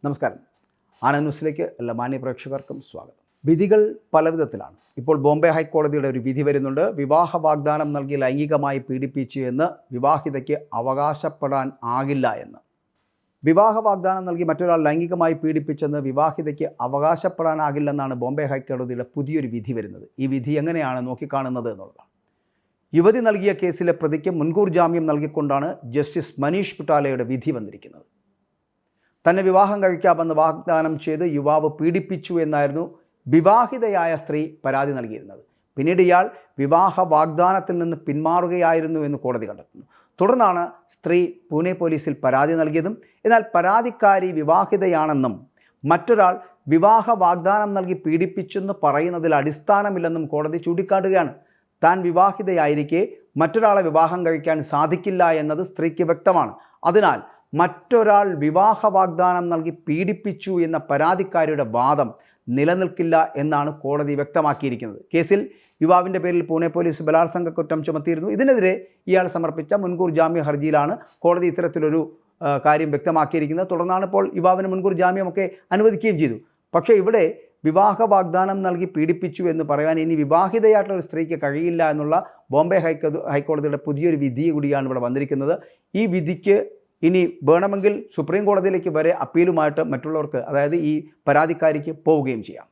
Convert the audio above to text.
നമസ്കാരം. ആനന്ദ് ന്യൂസിലേക്ക് എല്ലാ മാന്യ പ്രേക്ഷകർക്കും സ്വാഗതം. വിധികൾ പലവിധത്തിലാണ്. ഇപ്പോൾ ബോംബെ ഹൈക്കോടതിയുടെ ഒരു വിധി വരുന്നുണ്ട്. വിവാഹ വാഗ്ദാനം നൽകി ലൈംഗികമായി പീഡിപ്പിച്ചു എന്ന് വിവാഹിതയ്ക്ക് അവകാശപ്പെടാൻ ആകില്ല എന്ന്. വിവാഹ വാഗ്ദാനം നൽകി മറ്റൊരാൾ ലൈംഗികമായി പീഡിപ്പിച്ചെന്ന് വിവാഹിതയ്ക്ക് അവകാശപ്പെടാനാകില്ലെന്നാണ് ബോംബെ ഹൈക്കോടതിയുടെ പുതിയൊരു വിധി വരുന്നത്. ഈ വിധി എങ്ങനെയാണ് നോക്കിക്കാണുന്നത് എന്നുള്ളതാണ്. യുവതി നൽകിയ കേസിലെ പ്രതിക്ക് മുൻകൂർ ജാമ്യം നൽകിക്കൊണ്ടാണ് ജസ്റ്റിസ് മനീഷ് പിട്ടാലയുടെ വിധി വന്നിരിക്കുന്നത്. തന്നെ വിവാഹം കഴിക്കാമെന്ന് വാഗ്ദാനം ചെയ്ത് യുവാവ് പീഡിപ്പിച്ചു എന്നായിരുന്നു വിവാഹിതയായ സ്ത്രീ പരാതി നൽകിയിരുന്നത്. പിന്നീട് ഇയാൾ വിവാഹ വാഗ്ദാനത്തിൽ നിന്ന് പിന്മാറുകയായിരുന്നു എന്ന് കോടതി കണ്ടെത്തുന്നു. തുടർന്നാണ് സ്ത്രീ പൂനെ പോലീസിൽ പരാതി നൽകിയതും. എന്നാൽ പരാതിക്കാരി വിവാഹിതയാണെന്നും മറ്റൊരാൾ വിവാഹ വാഗ്ദാനം നൽകി പീഡിപ്പിച്ചെന്ന് പറയുന്നതിൽ അടിസ്ഥാനമില്ലെന്നും കോടതി ചൂണ്ടിക്കാട്ടുകയാണ്. താൻ വിവാഹിതയായിരിക്കെ മറ്റൊരാളെ വിവാഹം കഴിക്കാൻ സാധിക്കില്ല എന്നത് സ്ത്രീക്ക് വ്യക്തമാണ്. അതിനാൽ മറ്റൊരാൾ വിവാഹ വാഗ്ദാനം നൽകി പീഡിപ്പിച്ചു എന്ന പരാതിക്കാരിയുടെ വാദം നിലനിൽക്കില്ല എന്നാണ് കോടതി വ്യക്തമാക്കിയിരിക്കുന്നത്. കേസിൽ യുവാവിൻ്റെ പേരിൽ പൂനെ പോലീസ് ബലാത്സംഗ കുറ്റം ചുമത്തിയിരുന്നു. ഇതിനെതിരെ ഇയാൾ സമർപ്പിച്ച മുൻകൂർ ജാമ്യ ഹർജിയിലാണ് കോടതി ഇത്തരത്തിലൊരു കാര്യം വ്യക്തമാക്കിയിരിക്കുന്നത്. തുടർന്നാണ് ഇപ്പോൾ യുവാവിന് മുൻകൂർ ജാമ്യമൊക്കെ അനുവദിക്കുകയും ചെയ്തു. പക്ഷേ ഇവിടെ വിവാഹ വാഗ്ദാനം നൽകി പീഡിപ്പിച്ചു എന്ന് പറയാൻ ഇനി വിവാഹിതയായിട്ടുള്ള ഒരു സ്ത്രീക്ക് കഴിയില്ല എന്നുള്ള ബോംബെ ഹൈക്കോടതിയുടെ പുതിയൊരു വിധി കൂടിയാണ് ഇവിടെ വന്നിരിക്കുന്നത്. ഈ വിധിക്ക് ഇനി വേണമെങ്കിൽ സുപ്രീം കോടതിയിലേക്ക് വരെ അപ്പീലുമായിട്ട് മറ്റുള്ളവർക്ക്, അതായത് ഈ പരാതിക്കാരിക്ക് പോവുകയും ചെയ്യാം.